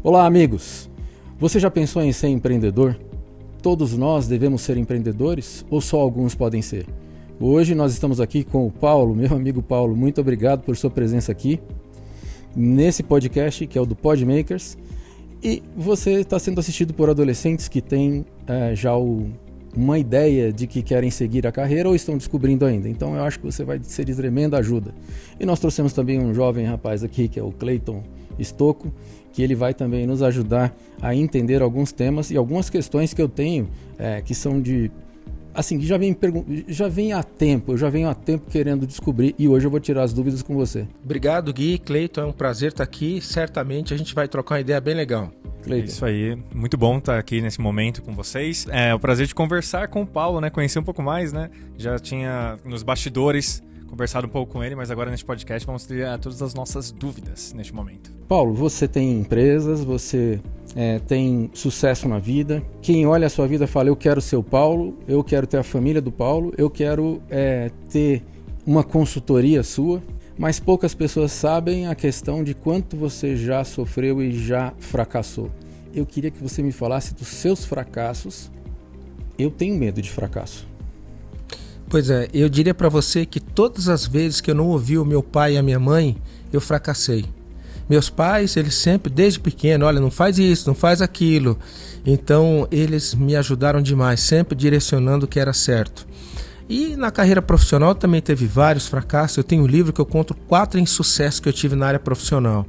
Olá, amigos! Você já pensou em ser empreendedor? Todos nós devemos ser empreendedores ou só alguns podem ser? Hoje nós estamos aqui com o Paulo, meu amigo Paulo. Muito obrigado por sua presença aqui nesse podcast que é o do Podmakers. E você está sendo assistido por adolescentes que têm uma ideia de que querem seguir a carreira ou estão descobrindo ainda. Então eu acho que você vai ser de tremenda ajuda. E nós trouxemos também um jovem rapaz aqui, que é o Cleiton Stocco, que ele vai também nos ajudar a entender alguns temas e algumas questões que eu tenho, que são de... assim, que já vem há tempo, eu já venho há tempo querendo descobrir e hoje eu vou tirar as dúvidas com você. Obrigado, Gui, Cleiton, é um prazer estar aqui. Certamente a gente vai trocar uma ideia bem legal. Cleiton. Isso aí, muito bom estar aqui nesse momento com vocês. É o prazer de conversar com o Paulo, né? Conhecer um pouco mais, né? Já tinha nos bastidores conversado um pouco com ele, mas agora neste podcast vamos tirar todas as nossas dúvidas neste momento. Paulo, você tem empresas, você tem sucesso na vida. Quem olha a sua vida fala, eu quero ser o Paulo, eu quero ter a família do Paulo, eu quero ter uma consultoria sua, mas poucas pessoas sabem a questão de quanto você já sofreu e já fracassou. Eu queria que você me falasse dos seus fracassos. Eu tenho medo de fracasso. Pois é, eu diria para você que todas as vezes que eu não ouvi o meu pai e a minha mãe, eu fracassei. Meus pais, eles sempre, desde pequeno, olha, não faz isso, não faz aquilo. Então, eles me ajudaram demais, sempre direcionando o que era certo. E na carreira profissional também teve vários fracassos. Eu tenho um livro que eu conto 4 insucessos que eu tive na área profissional.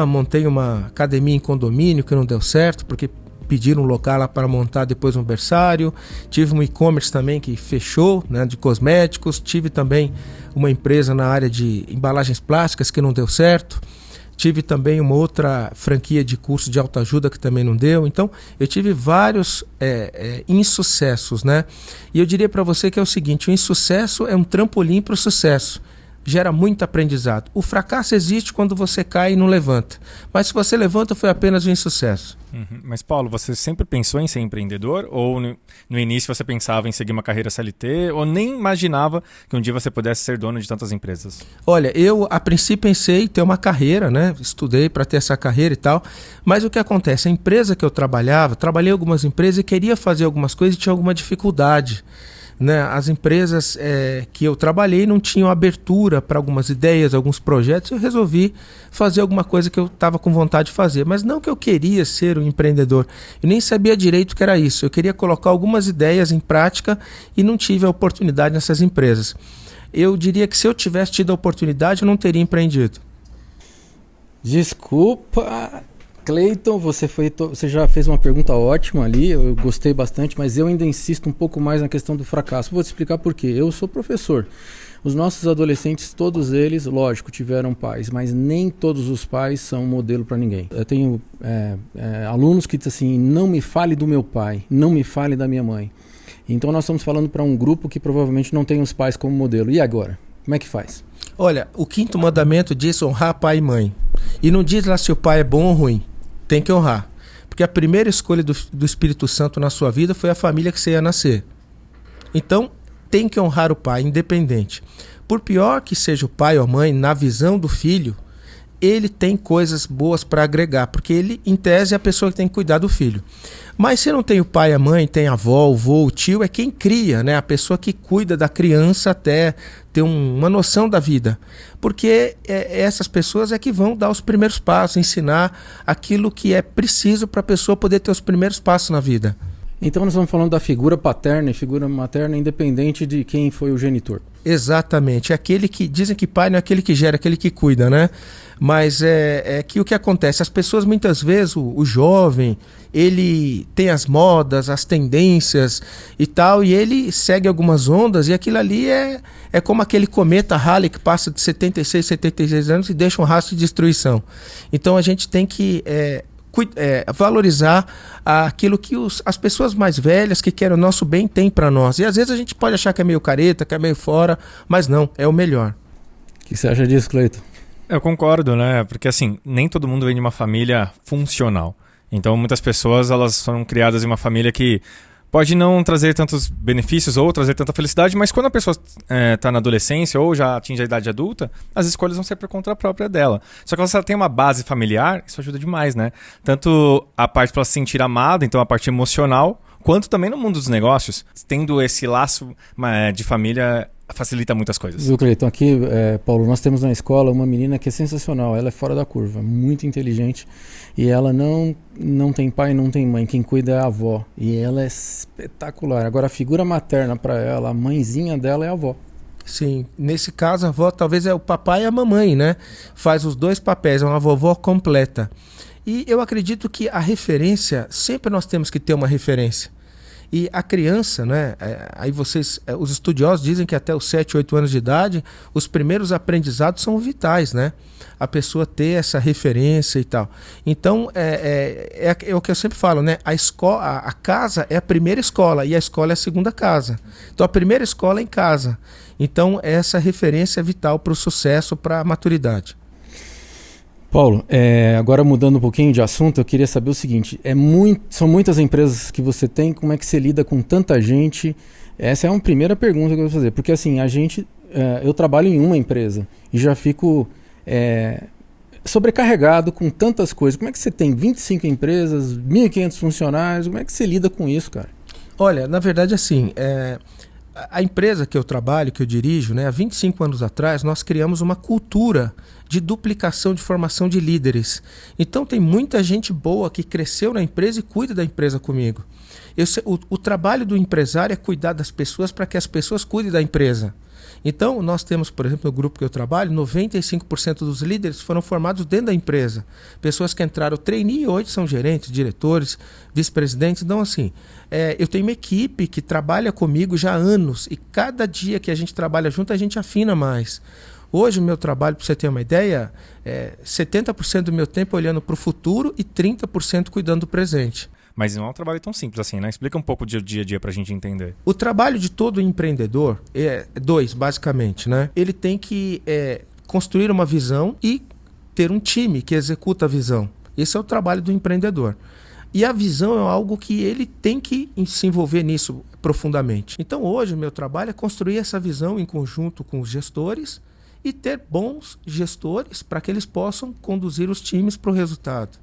Montei uma academia em condomínio que não deu certo, porque pediram um local lá para montar depois um berçário. Tive um e-commerce também que fechou, né, de cosméticos. Tive também uma empresa na área de embalagens plásticas que não deu certo. Tive também uma outra franquia de curso de autoajuda que também não deu. Então, eu tive vários insucessos, né? E eu diria para você que é o seguinte, o insucesso é um trampolim para o sucesso. Gera muito aprendizado. O fracasso existe quando você cai e não levanta. Mas se você levanta, foi apenas um insucesso. Mas, Paulo, você sempre pensou em ser empreendedor? Ou no início você pensava em seguir uma carreira CLT? Ou nem imaginava que um dia você pudesse ser dono de tantas empresas? Olha, eu a princípio pensei em ter uma carreira, né? Estudei para ter essa carreira e tal. Mas o que acontece? A empresa que eu trabalhei em algumas empresas e queria fazer algumas coisas e tinha alguma dificuldade. Né? As empresas que eu trabalhei não tinham abertura para algumas ideias, alguns projetos. Eu resolvi fazer alguma coisa que eu estava com vontade de fazer, mas não que eu queria ser um empreendedor. Eu nem sabia direito o que era isso. Eu queria colocar algumas ideias em prática e não tive a oportunidade nessas empresas. Eu diria que se eu tivesse tido a oportunidade, eu não teria empreendido. Desculpa, Cleiton, você já fez uma pergunta ótima ali, eu gostei bastante, mas eu ainda insisto um pouco mais na questão do fracasso. Vou te explicar por quê. Eu sou professor. Os nossos adolescentes, todos eles, lógico, tiveram pais, mas nem todos os pais são modelo para ninguém. Eu tenho alunos que dizem assim, não me fale do meu pai, não me fale da minha mãe. Então nós estamos falando para um grupo que provavelmente não tem os pais como modelo. E agora? Como é que faz? Olha, o 5º mandamento diz honrar pai e mãe. E não diz lá se o pai é bom ou ruim. Tem que honrar. Porque a primeira escolha do Espírito Santo na sua vida foi a família que você ia nascer. Então, tem que honrar o pai, independente. Por pior que seja o pai ou a mãe, na visão do filho, ele tem coisas boas para agregar, porque ele, em tese, é a pessoa que tem que cuidar do filho. Mas se não tem o pai, a mãe, tem a avó, o vô, o tio, é quem cria, né? A pessoa que cuida da criança até ter uma noção da vida. Porque essas pessoas é que vão dar os primeiros passos, ensinar aquilo que é preciso para a pessoa poder ter os primeiros passos na vida. Então nós estamos falando da figura paterna e figura materna independente de quem foi o genitor. Exatamente. É aquele que... Dizem que pai não é aquele que gera, é aquele que cuida, né? Mas é que o que acontece? As pessoas, muitas vezes, o jovem, ele tem as modas, as tendências e tal, e ele segue algumas ondas, e aquilo ali é como aquele cometa Halley que passa de 76 anos e deixa um rastro de destruição. Então a gente tem que... valorizar aquilo que as pessoas mais velhas que querem o nosso bem têm para nós. E às vezes a gente pode achar que é meio careta, que é meio fora, mas não, é o melhor. O que você acha disso, Cleiton? Eu concordo, né? Porque assim, nem todo mundo vem de uma família funcional. Então muitas pessoas elas foram criadas em uma família que pode não trazer tantos benefícios ou trazer tanta felicidade, mas quando a pessoa está na adolescência ou já atinge a idade adulta, as escolhas vão ser por conta própria dela. Só que se ela tem uma base familiar, isso ajuda demais, né? Tanto a parte para ela se sentir amada, então a parte emocional, quanto também no mundo dos negócios, tendo esse laço de família facilita muitas coisas. Viu, Cleiton? Aqui, Paulo, nós temos na escola uma menina que é sensacional, ela é fora da curva, muito inteligente, e ela não tem pai, não tem mãe, quem cuida é a avó, e ela é espetacular. Agora, a figura materna para ela, a mãezinha dela é a avó. Sim, nesse caso a avó talvez é o papai e a mamãe, né? Faz os dois papéis, é uma vovó completa. E eu acredito que a referência, sempre nós temos que ter uma referência. E a criança, né, aí os estudiosos dizem que até os 7, 8 anos de idade, os primeiros aprendizados são vitais, né? A pessoa ter essa referência e tal. Então, é o que eu sempre falo, né? A casa é a primeira escola e a escola é a segunda casa. Então, a primeira escola é em casa. Então, essa referência é vital para o sucesso, para a maturidade. Paulo, agora mudando um pouquinho de assunto, eu queria saber o seguinte, são muitas empresas que você tem, como é que você lida com tanta gente? Essa é uma primeira pergunta que eu vou fazer, porque assim, eu trabalho em uma empresa e já fico sobrecarregado com tantas coisas. Como é que você tem 25 empresas, 1.500 funcionários, como é que você lida com isso, cara? Olha, na verdade assim, a empresa que eu trabalho, que eu dirijo, né, há 25 anos atrás, nós criamos uma cultura de duplicação de formação de líderes. Então tem muita gente boa que cresceu na empresa e cuida da empresa comigo. O trabalho do empresário é cuidar das pessoas para que as pessoas cuidem da empresa. Então nós temos, por exemplo, no grupo que eu trabalho, 95% dos líderes foram formados dentro da empresa. Pessoas que entraram trainee e hoje são gerentes, diretores, vice-presidentes. Então assim, eu tenho uma equipe que trabalha comigo já há anos e cada dia que a gente trabalha junto a gente afina mais. Hoje o meu trabalho, para você ter uma ideia, 70% do meu tempo olhando para o futuro e 30% cuidando do presente. Mas não é um trabalho tão simples assim, né? Explica um pouco do dia a dia para a gente entender. O trabalho de todo empreendedor é dois, basicamente, né? Ele tem que construir uma visão e ter um time que executa a visão. Esse é o trabalho do empreendedor. E a visão é algo que ele tem que se envolver nisso profundamente. Então hoje o meu trabalho é construir essa visão em conjunto com os gestores e ter bons gestores para que eles possam conduzir os times para o resultado.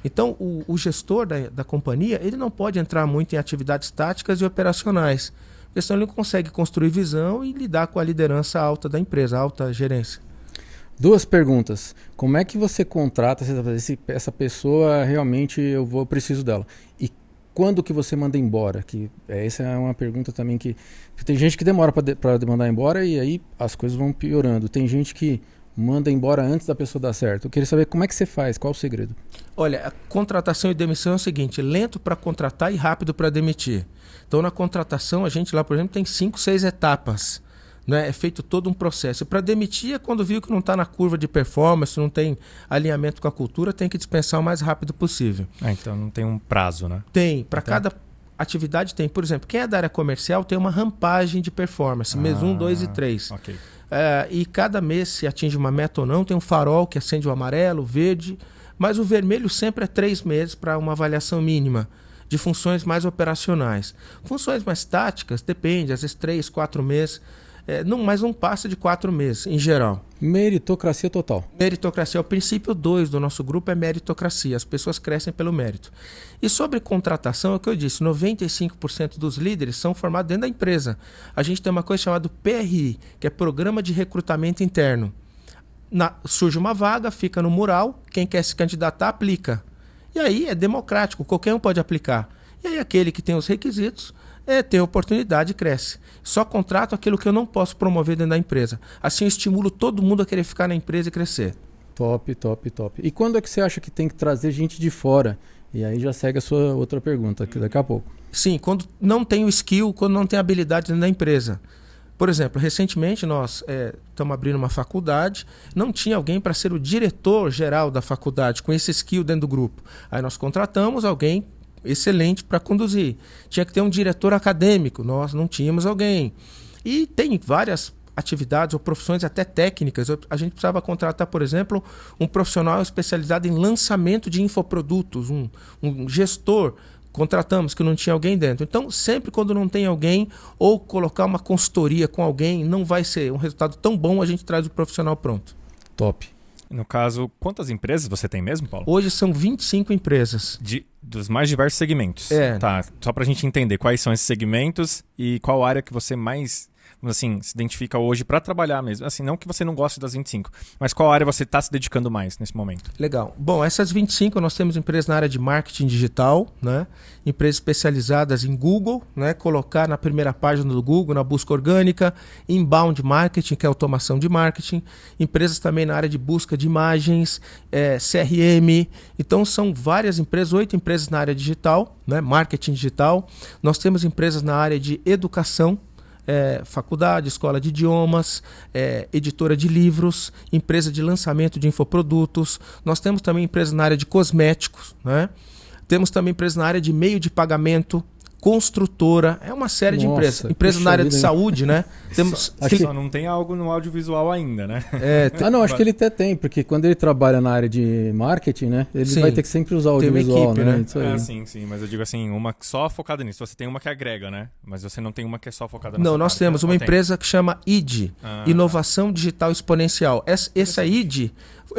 Então, o gestor da companhia, ele não pode entrar muito em atividades táticas e operacionais, porque senão ele não consegue construir visão e lidar com a liderança alta da empresa, a alta gerência. 2 perguntas. Como é que você contrata essa pessoa, realmente eu preciso dela? E quando que você manda embora? Essa é uma pergunta também que tem gente que demora para mandar embora e aí as coisas vão piorando. Tem gente que manda embora antes da pessoa dar certo. Eu queria saber como é que você faz, qual o segredo? Olha, a contratação e demissão é o seguinte, lento para contratar e rápido para demitir. Então na contratação a gente lá, por exemplo, tem 5, 6 etapas. Né? É feito todo um processo. Para demitir é quando viu que não está na curva de performance, não tem alinhamento com a cultura, tem que dispensar o mais rápido possível. Então não tem um prazo, né? Tem. Para cada atividade tem. Por exemplo, quem é da área comercial tem uma rampagem de performance, mês 1, 2 e 3. Ok. E cada mês, se atinge uma meta ou não, tem um farol que acende o amarelo, o verde, mas o vermelho sempre é 3 meses para uma avaliação mínima de funções mais operacionais. Funções mais táticas, depende, às vezes 3, 4 meses. Mas não passa de 4 meses, em geral. Meritocracia total. Meritocracia. O princípio 2 do nosso grupo é meritocracia. As pessoas crescem pelo mérito. E sobre contratação, é o que eu disse, 95% dos líderes são formados dentro da empresa. A gente tem uma coisa chamada PRI, que é Programa de Recrutamento Interno. Surge uma vaga, fica no mural, quem quer se candidatar, aplica. E aí é democrático, qualquer um pode aplicar. E aí aquele que tem os requisitos tem oportunidade e cresce. Só contrato aquilo que eu não posso promover dentro da empresa. Assim eu estimulo todo mundo a querer ficar na empresa e crescer. Top, top, top. E quando é que você acha que tem que trazer gente de fora? E aí já segue a sua outra pergunta, que daqui a pouco. Sim, quando não tem o skill, quando não tem habilidade dentro da empresa. Por exemplo, recentemente nós estamos abrindo uma faculdade, não tinha alguém para ser o diretor-geral da faculdade, com esse skill dentro do grupo. Aí nós contratamos alguém excelente para conduzir. Tinha que ter um diretor acadêmico, nós não tínhamos alguém. E tem várias atividades ou profissões até técnicas. A gente precisava contratar, por exemplo, um profissional especializado em lançamento de infoprodutos, um gestor contratamos, que não tinha alguém dentro. Então, sempre quando não tem alguém, ou colocar uma consultoria com alguém, não vai ser um resultado tão bom, a gente traz o profissional pronto. Top. No caso, quantas empresas você tem mesmo, Paulo? Hoje são 25 empresas. Dos mais diversos segmentos. Tá, só pra gente entender quais são esses segmentos e qual área que você mais, assim, se identifica hoje para trabalhar mesmo. Assim, não que você não goste das 25, mas qual área você está se dedicando mais nesse momento? Legal. Bom, essas 25 nós temos empresas na área de marketing digital, né? Empresas especializadas em Google, né? Colocar na primeira página do Google, na busca orgânica, inbound marketing, que é automação de marketing, empresas também na área de busca de imagens, CRM. Então são várias empresas, 8 empresas na área digital, né? Marketing digital. Nós temos empresas na área de educação, faculdade, escola de idiomas, editora de livros, empresa de lançamento de infoprodutos. Nós temos também empresas na área de cosméticos, né? Temos também empresas na área de meio de pagamento, construtora, uma série de empresas. Empresas na área de saúde, né? Temos... Só não tem algo no audiovisual ainda, né? Não, acho que ele até tem, porque quando ele trabalha na área de marketing, né? Ele vai ter que sempre usar o audiovisual, equipe, né? Isso aí. Sim, mas eu digo assim, uma só focada nisso. Você tem uma que agrega, né? Mas você não tem uma que é só focada nessa Não, nós temos uma empresa que chama ID, Inovação Digital Exponencial. Essa ID,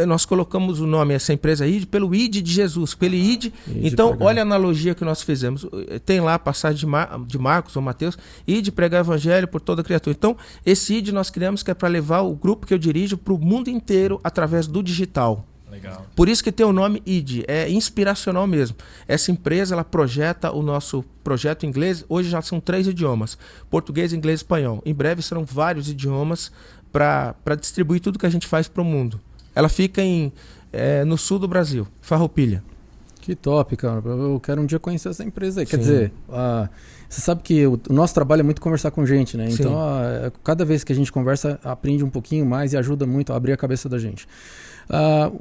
nós colocamos o nome, essa empresa ID, pelo ID de Jesus, pelo ID. Então, olha a analogia que nós fizemos. Tem lá a passagem de Marcos ou Mateus, ID pregar o evangelho por toda criatura. Então, esse ID nós criamos que é para levar o grupo que eu dirijo para o mundo inteiro através do digital. Legal. Por isso que tem o nome ID, é inspiracional mesmo. Essa empresa, ela projeta o nosso projeto em inglês, hoje já são 3 idiomas, português, inglês e espanhol. Em breve serão vários idiomas para distribuir tudo que a gente faz para o mundo. Ela fica no sul do Brasil, Farroupilha. Que top, cara. Eu quero um dia conhecer essa empresa aí. Sim. Quer dizer, você sabe que o nosso trabalho é muito conversar com gente, né? Sim. Então, cada vez que a gente conversa, aprende um pouquinho mais e ajuda muito a abrir a cabeça da gente.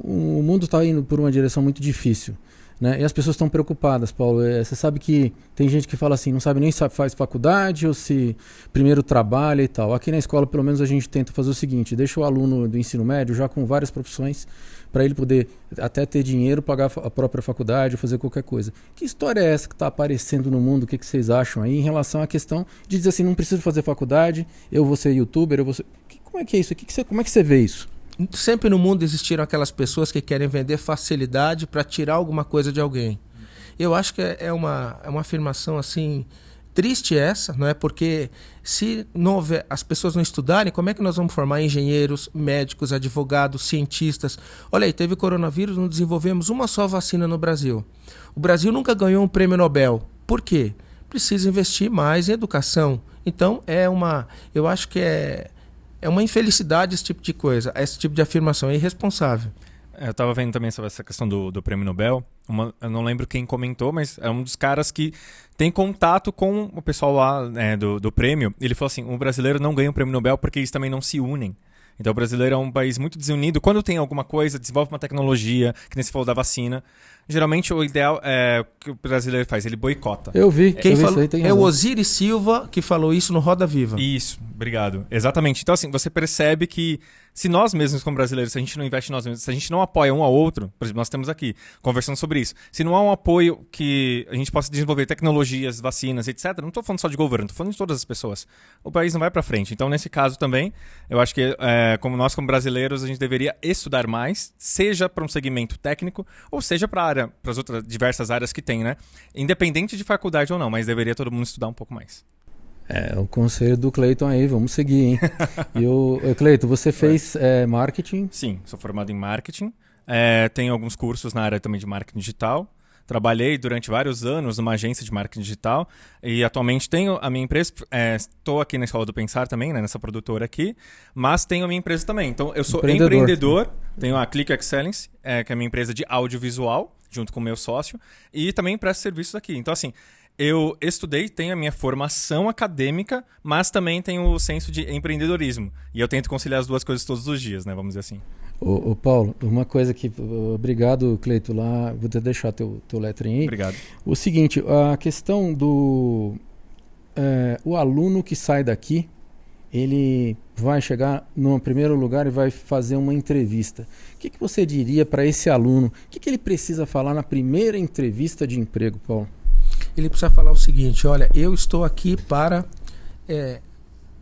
O mundo está indo por uma direção muito difícil, né? E as pessoas estão preocupadas, Paulo. Você sabe que tem gente que fala assim, não sabe nem se faz faculdade ou se primeiro trabalha e tal. Aqui na escola, pelo menos, a gente tenta fazer o seguinte, deixa o aluno do ensino médio já com várias profissões para ele poder até ter dinheiro, pagar a própria faculdade ou fazer qualquer coisa. Que história é essa que está aparecendo no mundo? O que vocês acham aí em relação à questão de dizer assim, não preciso fazer faculdade, eu vou ser youtuber, eu vou ser... Como é que é isso? Como é que você vê isso? Sempre no mundo existiram aquelas pessoas que querem vender facilidade para tirar alguma coisa de alguém. Eu acho que é uma afirmação assim triste essa, não é? Porque se não houver, as pessoas não estudarem, como é que nós vamos formar engenheiros, médicos, advogados, cientistas? Olha aí, teve coronavírus, não desenvolvemos uma só vacina no Brasil. O Brasil nunca ganhou um prêmio Nobel. Por quê? Precisa investir mais em educação. Então, eu acho que é uma infelicidade esse tipo de coisa, esse tipo de afirmação, é irresponsável. Eu estava vendo também sobre essa questão do prêmio Nobel. Eu não lembro quem comentou, mas é um dos caras que tem contato com o pessoal lá do prêmio. Ele falou assim, o brasileiro não ganha o prêmio Nobel porque eles também não se unem. Então o brasileiro é um país muito desunido. Quando tem alguma coisa, desenvolve uma tecnologia, que nem se falou da vacina, geralmente o ideal é o que o brasileiro faz, ele boicota. Eu vi. Quem falou é o Osiris Silva que falou isso no Roda Viva. Isso, obrigado. Exatamente. Então assim, você percebe que se nós mesmos como brasileiros, se a gente não investe em nós mesmos, se a gente não apoia um ao outro, por exemplo, nós estamos aqui conversando sobre isso, se não há um apoio que a gente possa desenvolver tecnologias, vacinas, etc., não estou falando só de governo, estou falando de todas as pessoas, o país não vai para frente. Então, nesse caso também, eu acho que como nós como brasileiros, a gente deveria estudar mais, seja para um segmento técnico, ou seja para as outras diversas áreas que tem, né? Independente de faculdade ou não, mas deveria todo mundo estudar um pouco mais. O conselho do Cleiton aí, vamos seguir, hein? Cleiton, você fez marketing? Sim, sou formado em marketing. Tenho alguns cursos na área também de marketing digital. Trabalhei durante vários anos numa agência de marketing digital e atualmente tenho a minha empresa. Estou aqui na Escola do Pensar também, né, nessa produtora aqui, mas tenho a minha empresa também. Então, eu sou empreendedor, tenho a Click Excellence, que é a minha empresa de audiovisual, junto com o meu sócio, e também presto serviços aqui. Então, assim, eu estudei, tenho a minha formação acadêmica, mas também tenho o senso de empreendedorismo. E eu tento conciliar as duas coisas todos os dias, né? Vamos dizer assim. Ô Paulo, uma coisa que... Obrigado, Cleito, lá. Vou te deixar teu letrinho aí. Obrigado. O seguinte, a questão do... o aluno que sai daqui, ele vai chegar no primeiro lugar e vai fazer uma entrevista. O que você diria para esse aluno? O que ele precisa falar na primeira entrevista de emprego, Paulo? ele precisa falar o seguinte: olha, eu estou aqui para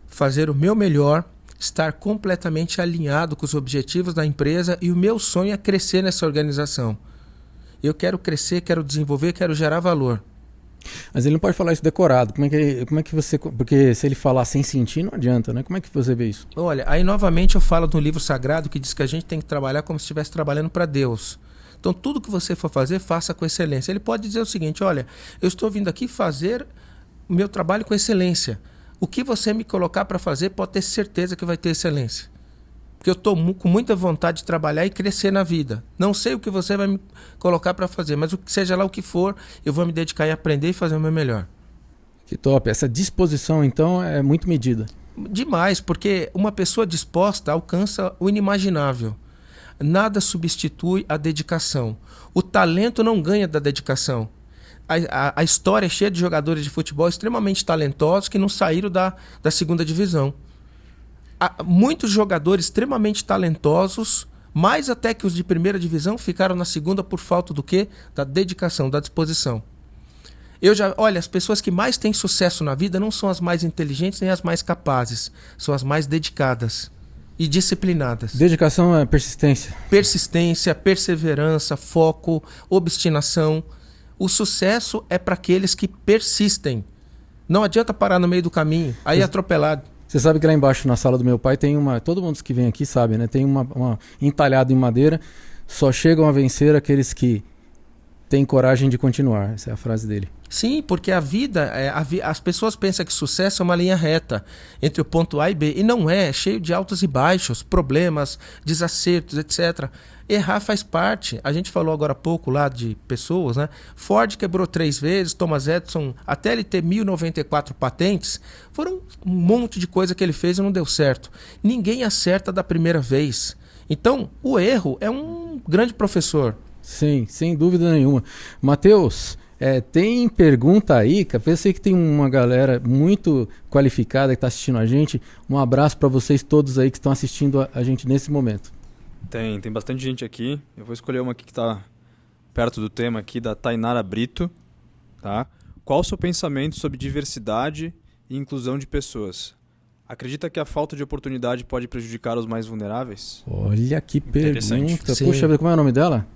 fazer o meu melhor, estar completamente alinhado com os objetivos da empresa, e o meu sonho é crescer nessa organização. Eu quero crescer, quero desenvolver, quero gerar valor. Mas ele não pode falar isso decorado. Como é que você... Porque se ele falar sem sentir, não adianta, né? Como é que você vê isso? Olha, aí novamente eu falo do livro sagrado que diz que a gente tem que trabalhar como se estivesse trabalhando para Deus. Então tudo que você for fazer, faça com excelência. Ele pode dizer o seguinte: olha, eu estou vindo aqui fazer o meu trabalho com excelência. O que você me colocar para fazer, pode ter certeza que vai ter excelência. Porque eu estou com muita vontade de trabalhar e crescer na vida. Não sei o que você vai me colocar para fazer, mas seja lá o que for, eu vou me dedicar em aprender e fazer o meu melhor. Que top. Essa disposição, então, é muito medida. Demais, porque uma pessoa disposta alcança o inimaginável. Nada substitui a dedicação. O talento não ganha da dedicação. A história é cheia de jogadores de futebol extremamente talentosos que não saíram da segunda divisão. Há muitos jogadores extremamente talentosos, mais até que os de primeira divisão, ficaram na segunda por falta do quê? Da dedicação, da disposição. Olha, as pessoas que mais têm sucesso na vida não são as mais inteligentes nem as mais capazes, são as mais dedicadas e disciplinadas. Dedicação é persistência. Persistência, perseverança, foco, obstinação. O sucesso é para aqueles que persistem. Não adianta parar no meio do caminho, aí é atropelado. Você sabe que lá embaixo na sala do meu pai tem uma... Todo mundo que vem aqui sabe, né? Tem uma entalhado em madeira. Só chegam a vencer aqueles que têm coragem de continuar. Essa é a frase dele. Sim, porque a vida... as pessoas pensam que sucesso é uma linha reta entre o ponto A e B. E não é. É cheio de altos e baixos, problemas, desacertos, etc. Errar faz parte. A gente falou agora há pouco lá de pessoas, né? Ford quebrou 3 vezes, Thomas Edison, até ele ter 1094 patentes, foram um monte de coisa que ele fez e não deu certo. Ninguém acerta da primeira vez. Então, o erro é um grande professor. Sim, sem dúvida nenhuma. Matheus, tem pergunta aí? Eu sei que tem uma galera muito qualificada que está assistindo a gente. Um abraço para vocês todos aí que estão assistindo a gente nesse momento. Tem bastante gente aqui. Eu vou escolher uma aqui que está perto do tema aqui, da Tainara Brito. Tá? Qual o seu pensamento sobre diversidade e inclusão de pessoas? Acredita que a falta de oportunidade pode prejudicar os mais vulneráveis? Olha que pergunta. Sim. Puxa, como é o nome dela?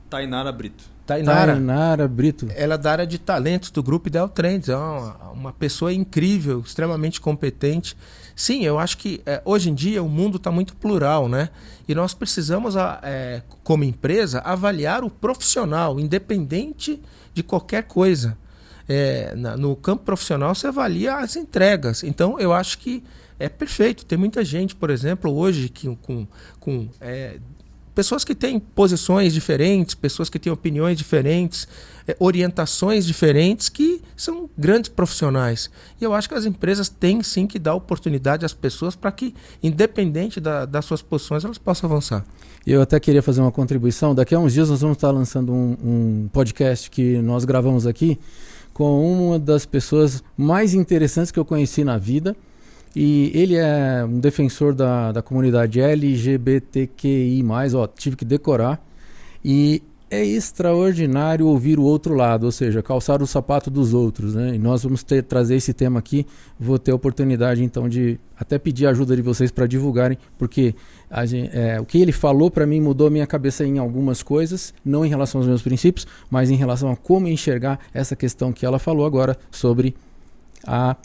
Tainara Brito. Tainara Brito. Ela é da área de talentos do grupo Ideal Trends. É uma pessoa incrível, extremamente competente. Sim, eu acho que hoje em dia o mundo está muito plural, né? E nós precisamos, como empresa, avaliar o profissional, independente de qualquer coisa. No campo profissional, você avalia as entregas. Então, eu acho que é perfeito. Tem muita gente, por exemplo, hoje com pessoas que têm posições diferentes, pessoas que têm opiniões diferentes, orientações diferentes, que são grandes profissionais. E eu acho que as empresas têm sim que dar oportunidade às pessoas para que, independente das suas posições, elas possam avançar. Eu até queria fazer uma contribuição. Daqui a uns dias nós vamos estar lançando um podcast que nós gravamos aqui com uma das pessoas mais interessantes que eu conheci na vida. E ele é um defensor da comunidade LGBTQI+, tive que decorar. E é extraordinário ouvir o outro lado, ou seja, calçar o sapato dos outros, né? E nós vamos trazer esse tema aqui. Vou ter a oportunidade, então, de até pedir a ajuda de vocês para divulgarem, porque o que ele falou para mim mudou a minha cabeça em algumas coisas, não em relação aos meus princípios, mas em relação a como enxergar essa questão que ela falou agora sobre a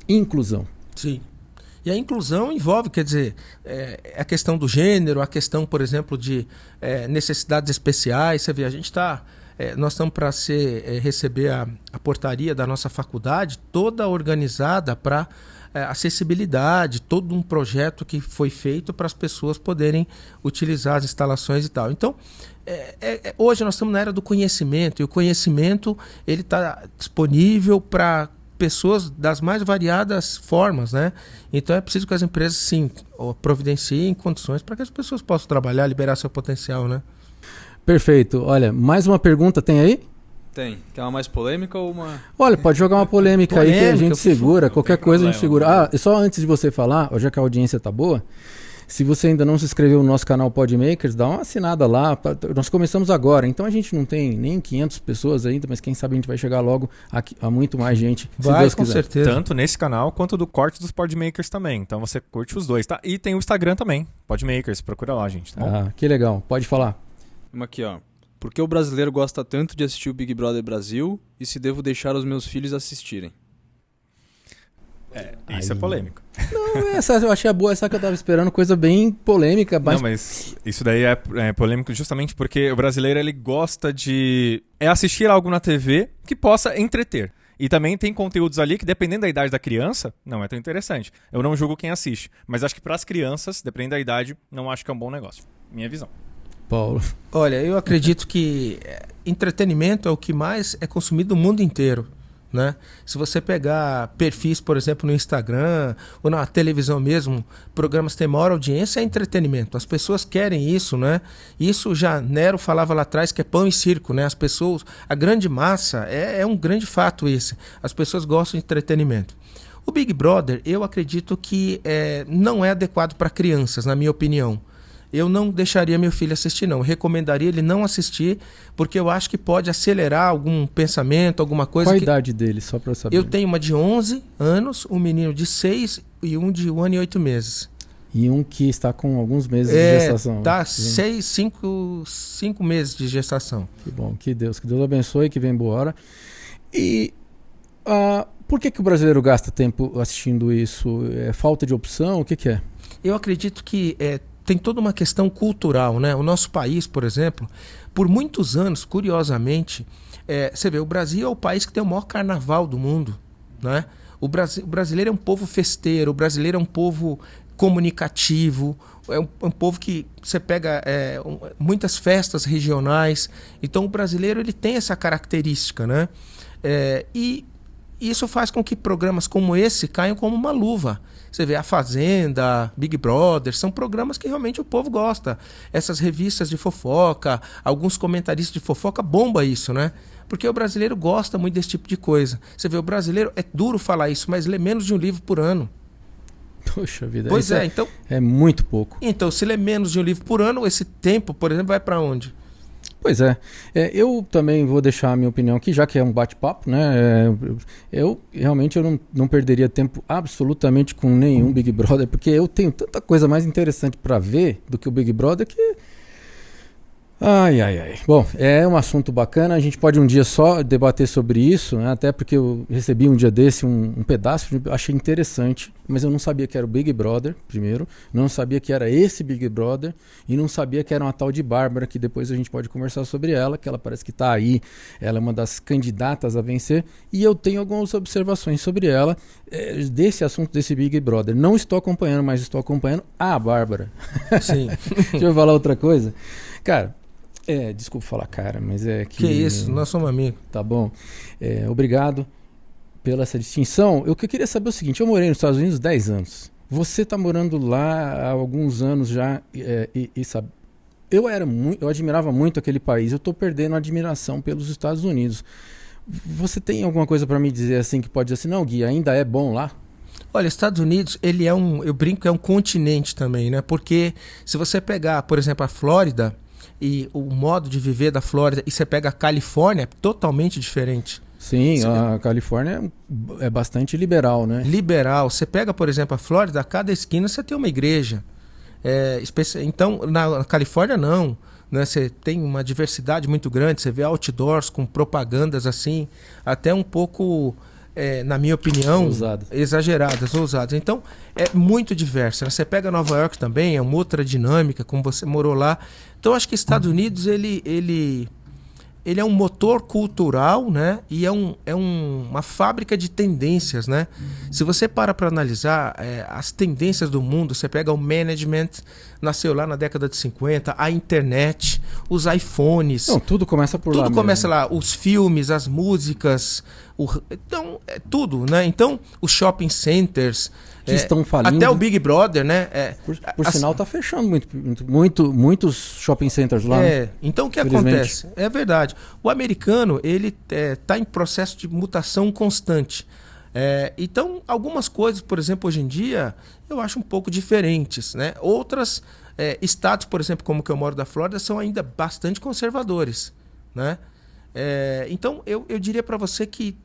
inclusão. Sim. E a inclusão envolve, quer dizer, a questão do gênero, a questão, por exemplo, de necessidades especiais. Você vê, nós estamos para receber a portaria da nossa faculdade, toda organizada para acessibilidade, todo um projeto que foi feito para as pessoas poderem utilizar as instalações e tal. Então, hoje nós estamos na era do conhecimento, e o conhecimento ele está disponível para pessoas das mais variadas formas, né? Então é preciso que as empresas sim providenciem condições para que as pessoas possam trabalhar, liberar seu potencial, né? Perfeito. Olha, mais uma pergunta tem aí? Tem. Quer uma mais polêmica ou uma... Olha, pode jogar uma polêmica aí que a gente segura, qualquer coisa a gente segura. Só antes de você falar, já que a audiência tá boa, Se você ainda não se inscreveu no nosso canal Podmakers, dá uma assinada lá. Nós começamos agora, então a gente não tem nem 500 pessoas ainda, mas quem sabe a gente vai chegar logo a muito mais gente, se Deus com quiser. certeza. Tanto nesse canal quanto do corte dos Podmakers também. Então você curte os dois, tá? E tem o Instagram também, Podmakers, procura lá, gente, tá bom? Ah, que legal. Pode falar. Vamos aqui, ó. Por que o brasileiro gosta tanto de assistir o Big Brother Brasil e se devo deixar os meus filhos assistirem? Isso é polêmico. Não, essa eu achei boa, essa que eu tava esperando, coisa bem polêmica. Não, mas isso daí é polêmico justamente porque o brasileiro ele gosta de assistir algo na TV que possa entreter. E também tem conteúdos ali que, dependendo da idade da criança, não é tão interessante. Eu não julgo quem assiste, mas acho que para as crianças, dependendo da idade, não acho que é um bom negócio. Minha visão. Paulo. Olha, eu acredito que entretenimento é o que mais é consumido no mundo inteiro, né? Se você pegar perfis, por exemplo, no Instagram ou na televisão mesmo, programas que têm maior audiência, é entretenimento. As pessoas querem isso, né? Isso já Nero falava lá atrás que é pão e circo, né? As pessoas, a grande massa, é um grande fato esse. As pessoas gostam de entretenimento. O Big Brother, eu acredito que não é adequado para crianças, na minha opinião. Eu não deixaria meu filho assistir, não. Eu recomendaria ele não assistir, porque eu acho que pode acelerar algum pensamento, alguma coisa. Qual a idade dele, só para eu saber? Eu tenho uma de 11 anos, um menino de 6 e um de 1 ano e 8 meses. E um que está com alguns meses de gestação. Tá 5 meses de gestação. Que bom, que Deus abençoe, que vem boa hora. E por que o brasileiro gasta tempo assistindo isso? É falta de opção? O que é? Eu acredito que tem toda uma questão cultural, né? O nosso país, por exemplo, por muitos anos, curiosamente, você vê, o Brasil é o país que tem o maior carnaval do mundo, né? O brasileiro é um povo festeiro, o brasileiro é um povo comunicativo, é um povo que você pega muitas festas regionais. Então o brasileiro ele tem essa característica, né? E isso faz com que programas como esse caiam como uma luva. Você vê A Fazenda, Big Brother, são programas que realmente o povo gosta. Essas revistas de fofoca, alguns comentaristas de fofoca bomba isso, né? Porque o brasileiro gosta muito desse tipo de coisa. Você vê, o brasileiro, é duro falar isso, mas lê menos de um livro por ano. Poxa vida, pois então é muito pouco. Então, se lê menos de um livro por ano, esse tempo, por exemplo, vai para onde? Pois é. Eu também vou deixar a minha opinião aqui, já que é um bate-papo, né? Eu realmente não perderia tempo absolutamente com nenhum Big Brother, porque eu tenho tanta coisa mais interessante para ver do que o Big Brother que... Ai. Bom, é um assunto bacana, a gente pode um dia só debater sobre isso, né? Até porque eu recebi um dia desse um pedaço, achei interessante, mas eu não sabia que era o Big Brother, primeiro, não sabia que era esse Big Brother, e não sabia que era uma tal de Bárbara, que depois a gente pode conversar sobre ela, que ela parece que está aí, ela é uma das candidatas a vencer, e eu tenho algumas observações sobre ela, desse assunto, desse Big Brother. Não estou acompanhando, mas estou acompanhando a Bárbara. Sim. Deixa eu falar outra coisa. Cara, desculpa falar cara, mas é que... Que isso, nós somos amigos. Tá bom. Obrigado pela essa distinção. O que eu queria saber é o seguinte, eu morei nos Estados Unidos 10 anos. Você tá morando lá há alguns anos já e sabe... Eu admirava muito aquele país, eu tô perdendo a admiração pelos Estados Unidos. Você tem alguma coisa para me dizer assim, que pode dizer assim, não, Gui, ainda é bom lá? Olha, Estados Unidos, ele eu brinco que é um continente também, né? Porque se você pegar, por exemplo, a Flórida... E o modo de viver da Flórida, e você pega a Califórnia, é totalmente diferente. Sim, a Califórnia é bastante liberal, né? Liberal. Você pega, por exemplo, a Flórida, a cada esquina você tem uma igreja. Então, na Califórnia não. Né? Você tem uma diversidade muito grande, você vê outdoors com propagandas assim, até um pouco... na minha opinião, exageradas, ousadas. Então, é muito diverso. Né? Você pega Nova York também, é uma outra dinâmica, como você morou lá. Então, acho que Estados Unidos, ele é um motor cultural, né? E é uma fábrica de tendências, né? Se você para analisar as tendências do mundo, você pega o management, nasceu lá na década de 50, a internet, os iPhones... Não, tudo começa por lá. Tudo começa lá, os filmes, as músicas, então, tudo, né? Então, os shopping centers... que estão falindo. Até o Big Brother, né? Por sinal, está fechando muitos shopping centers lá. Então o que acontece? É verdade. O americano, ele está em processo de mutação constante. Então, algumas coisas, por exemplo, hoje em dia, eu acho um pouco diferentes, né? Outras, estados, por exemplo, como que eu moro da Flórida, são ainda bastante conservadores, né? Então, eu diria para você que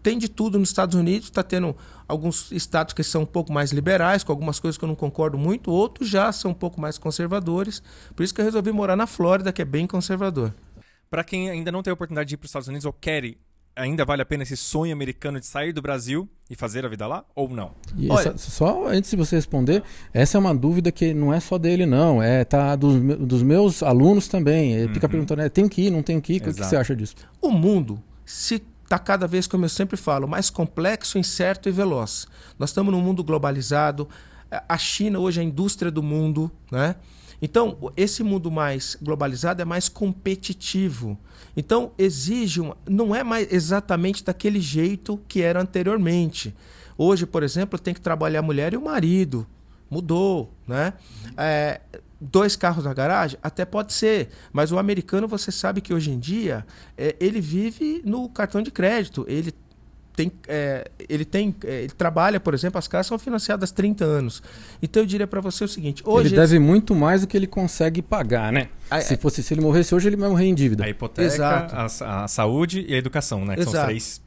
tem de tudo nos Estados Unidos, está tendo alguns estados que são um pouco mais liberais, com algumas coisas que eu não concordo muito, outros já são um pouco mais conservadores, por isso que eu resolvi morar na Flórida, que é bem conservador. Para quem ainda não tem a oportunidade de ir para os Estados Unidos ou quer ir, ainda vale a pena esse sonho americano de sair do Brasil e fazer a vida lá ou não? E só antes de você responder, essa é uma dúvida que não é só dele, não. Tá dos meus alunos também. Ele fica perguntando, tenho que ir, não tenho que ir? O que você acha disso? O mundo está cada vez, como eu sempre falo, mais complexo, incerto e veloz. Nós estamos num mundo globalizado. A China hoje é a indústria do mundo, né? Então, esse mundo mais globalizado é mais competitivo. Então, não é mais exatamente daquele jeito que era anteriormente. Hoje, por exemplo, tem que trabalhar a mulher e o marido. Mudou, né? 2 carros na garagem? Até pode ser. Mas o americano, você sabe que hoje em dia, ele vive no cartão de crédito. Ele trabalha, por exemplo, as casas são financiadas há 30 anos. Então eu diria para você o seguinte, hoje ele deve muito mais do que ele consegue pagar, né? Se ele morresse hoje, ele vai morrer em dívida. A hipoteca, a saúde e a educação, né? Que são os 3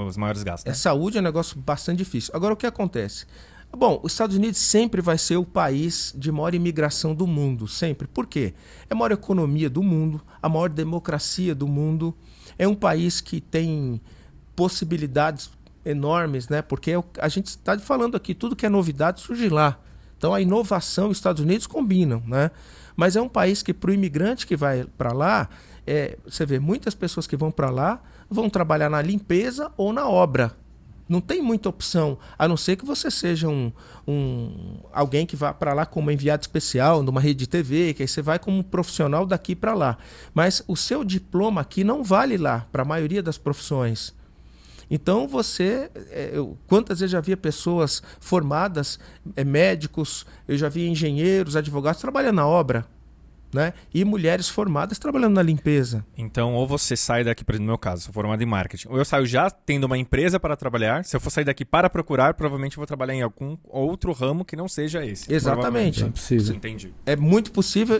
os maiores gastos. Né? Saúde é um negócio bastante difícil. Agora, o que acontece? Bom, os Estados Unidos sempre vai ser o país de maior imigração do mundo, sempre. Por quê? É a maior economia do mundo, a maior democracia do mundo. É um país que tem possibilidades enormes, né? Porque a gente está falando aqui, tudo que é novidade surge lá. Então a inovação e os Estados Unidos combinam, né? Mas é um país que para o imigrante que vai para lá, você vê muitas pessoas que vão para lá vão trabalhar na limpeza ou na obra. Não tem muita opção, a não ser que você seja alguém que vá para lá como enviado especial numa rede de TV, que aí você vai como profissional daqui para lá. Mas o seu diploma aqui não vale lá para a maioria das profissões. Então quantas vezes já via pessoas formadas, médicos, eu já vi engenheiros, advogados trabalhando na obra, né? E mulheres formadas trabalhando na limpeza. Então, ou você sai daqui, por exemplo, no meu caso, sou formado em marketing, ou eu saio já tendo uma empresa para trabalhar, se eu for sair daqui para procurar, provavelmente eu vou trabalhar em algum outro ramo que não seja esse. Exatamente. É possível. Entendi. É muito possível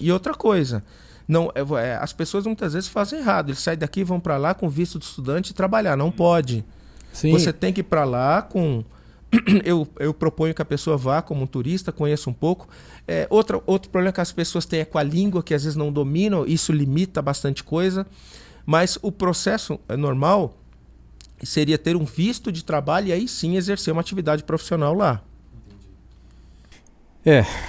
e outra coisa. Não, as pessoas muitas vezes fazem errado. Eles saem daqui e vão para lá com visto de estudante e trabalhar. Não pode. Sim. Você tem que ir para lá com... Eu proponho que a pessoa vá como um turista, conheça um pouco. Outro problema que as pessoas têm é com a língua, que às vezes não dominam. Isso limita bastante coisa. Mas o processo normal seria ter um visto de trabalho e aí sim exercer uma atividade profissional lá.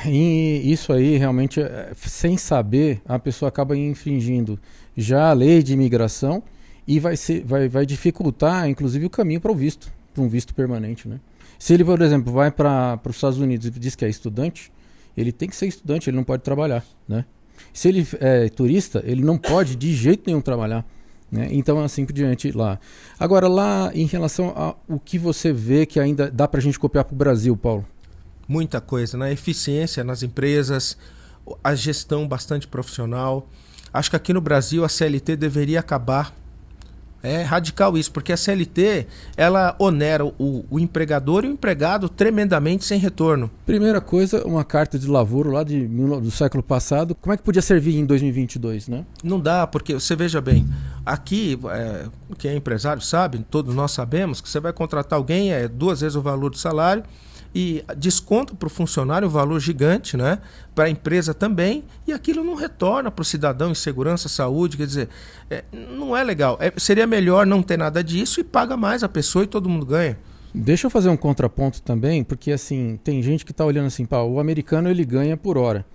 E isso aí realmente, sem saber, a pessoa acaba infringindo já a lei de imigração e vai dificultar, inclusive, o caminho para um visto permanente, né? Se ele, por exemplo, vai para os Estados Unidos e diz que é estudante, ele tem que ser estudante, ele não pode trabalhar, né? Se ele é turista, ele não pode de jeito nenhum trabalhar, né? Então, assim por diante lá. Agora, lá em relação ao que você vê que ainda dá para a gente copiar para o Brasil, Paulo? Muita coisa, né? Eficiência nas empresas, a gestão bastante profissional. Acho que aqui no Brasil a CLT deveria acabar. É radical isso, porque a CLT ela onera o empregador e o empregado tremendamente sem retorno. Primeira coisa, uma carta de lavoro lá do século passado, como é que podia servir em 2022, né? Não dá, porque você veja bem, aqui, quem é empresário sabe, todos nós sabemos que você vai contratar alguém, 2 vezes o valor do salário, e desconto para o funcionário um valor gigante, né? Para a empresa também, e aquilo não retorna para o cidadão em segurança, saúde, quer dizer, não é legal. Seria melhor não ter nada disso e paga mais a pessoa e todo mundo ganha. Deixa eu fazer um contraponto também, porque assim, tem gente que está olhando assim, o americano ele ganha por hora.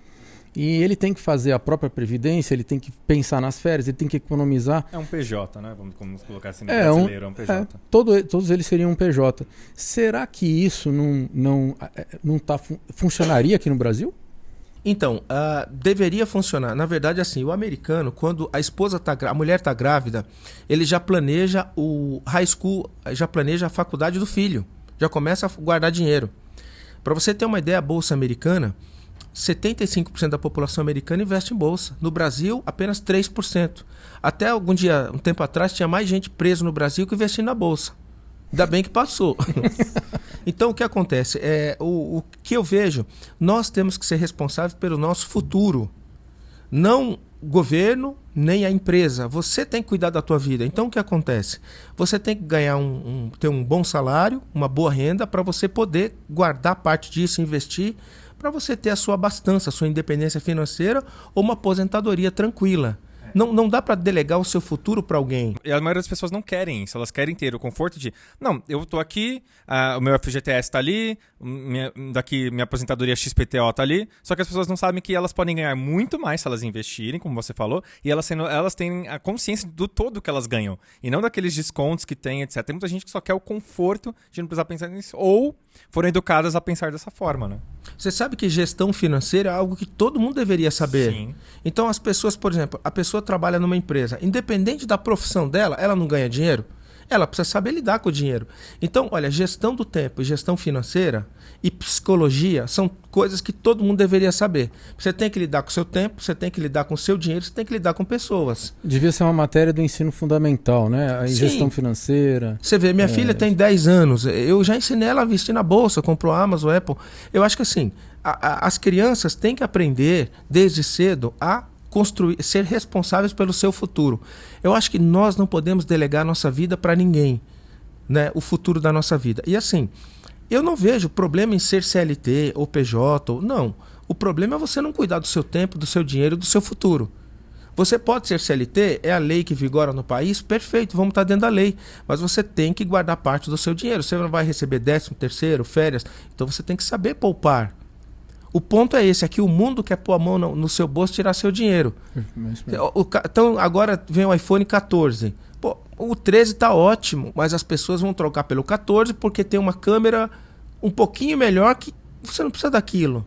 E ele tem que fazer a própria previdência, ele tem que pensar nas férias, ele tem que economizar. É um PJ, né? Vamos colocar assim no brasileiro, é um PJ. Todos eles seriam um PJ. Será que isso não funcionaria aqui no Brasil? Então, deveria funcionar. Na verdade, assim, o americano, quando a mulher está grávida, ele já planeja o high school, já planeja a faculdade do filho, já começa a guardar dinheiro. Para você ter uma ideia, a Bolsa Americana, 75% da população americana investe em bolsa. No Brasil, apenas 3%. Até um tempo atrás, tinha mais gente presa no Brasil que investindo na bolsa. Ainda bem que passou. Então, o que acontece? O que eu vejo, nós temos que ser responsáveis pelo nosso futuro. Não o governo, nem a empresa. Você tem que cuidar da tua vida. Então, o que acontece? Você tem que ganhar ter um bom salário, uma boa renda, para você poder guardar parte disso, investir, para você ter a sua abastança, a sua independência financeira ou uma aposentadoria tranquila. Não dá para delegar o seu futuro para alguém. E a maioria das pessoas não querem isso. Elas querem ter o conforto de... Não, eu tô aqui, o meu FGTS tá ali, minha aposentadoria XPTO tá ali, só que as pessoas não sabem que elas podem ganhar muito mais se elas investirem, como você falou, e elas têm a consciência do todo que elas ganham. E não daqueles descontos que tem, etc. Tem muita gente que só quer o conforto de não precisar pensar nisso. Ou foram educadas a pensar dessa forma, né? Você sabe que gestão financeira é algo que todo mundo deveria saber. Sim. Então as pessoas, por exemplo, a pessoa trabalha numa empresa, independente da profissão dela, ela não ganha dinheiro? Ela precisa saber lidar com o dinheiro. Então, olha, gestão do tempo e gestão financeira e psicologia são coisas que todo mundo deveria saber. Você tem que lidar com o seu tempo, você tem que lidar com o seu dinheiro, você tem que lidar com pessoas. Devia ser uma matéria do ensino fundamental, né? A gestão financeira. Você vê, minha filha tem 10 anos, eu já ensinei ela a vestir na bolsa, comprou Amazon, Apple. Eu acho que assim, as crianças têm que aprender desde cedo a ser responsáveis pelo seu futuro. Eu acho que nós não podemos delegar nossa vida para ninguém, né? O futuro da nossa vida. E assim, eu não vejo problema em ser CLT ou PJ, não. O problema é você não cuidar do seu tempo, do seu dinheiro, do seu futuro. Você pode ser CLT, é a lei que vigora no país, perfeito, vamos estar dentro da lei. Mas você tem que guardar parte do seu dinheiro. Você não vai receber 13º, férias, então você tem que saber poupar. O ponto é esse, aqui o mundo quer pôr a mão no seu bolso e tirar seu dinheiro. Então agora vem o iPhone 14. Pô, o 13 está ótimo, mas as pessoas vão trocar pelo 14 porque tem uma câmera um pouquinho melhor que você não precisa daquilo.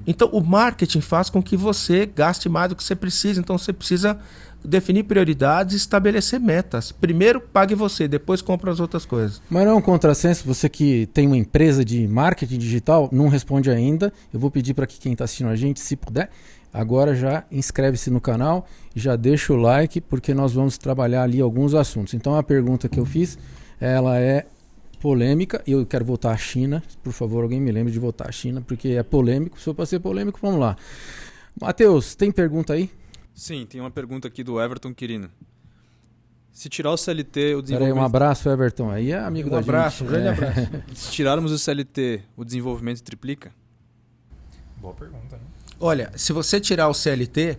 Então o marketing faz com que você gaste mais do que você precisa. Então você precisa definir prioridades e estabelecer metas. Primeiro pague você, depois compra as outras coisas. Mas não é um contrassenso? Você que tem uma empresa de marketing digital, não responde ainda. Eu vou pedir para que quem está assistindo a gente, se puder, agora já inscreve-se no canal e já deixa o like, porque nós vamos trabalhar ali alguns assuntos. Então a pergunta que eu fiz, ela é polêmica, e eu quero votar a China. Por favor, alguém me lembre de votar a China, porque é polêmico. Se for para ser polêmico, vamos lá. Matheus, tem pergunta aí? Sim, tem uma pergunta aqui do Everton Quirino. Se tirar o CLT, o desenvolvimento... Peraí, um abraço, Everton. Aí é amigo da gente. Um grande abraço. Se tirarmos o CLT, o desenvolvimento triplica? Boa pergunta, né? Olha, se você tirar o CLT,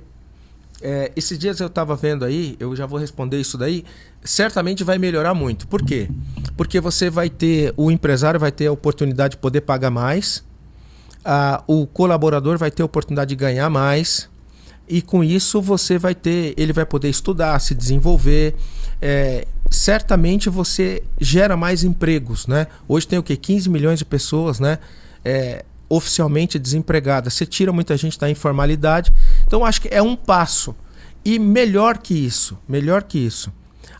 esses dias eu estava vendo aí, eu já vou responder isso daí, certamente vai melhorar muito. Por quê? Porque o empresário vai ter a oportunidade de poder pagar mais, o colaborador vai ter a oportunidade de ganhar mais, e com isso ele vai poder estudar, se desenvolver. Certamente você gera mais empregos, né? Hoje tem o quê? 15 milhões de pessoas, né? Oficialmente desempregadas. Você tira muita gente da informalidade. Então acho que é um passo. E melhor que isso,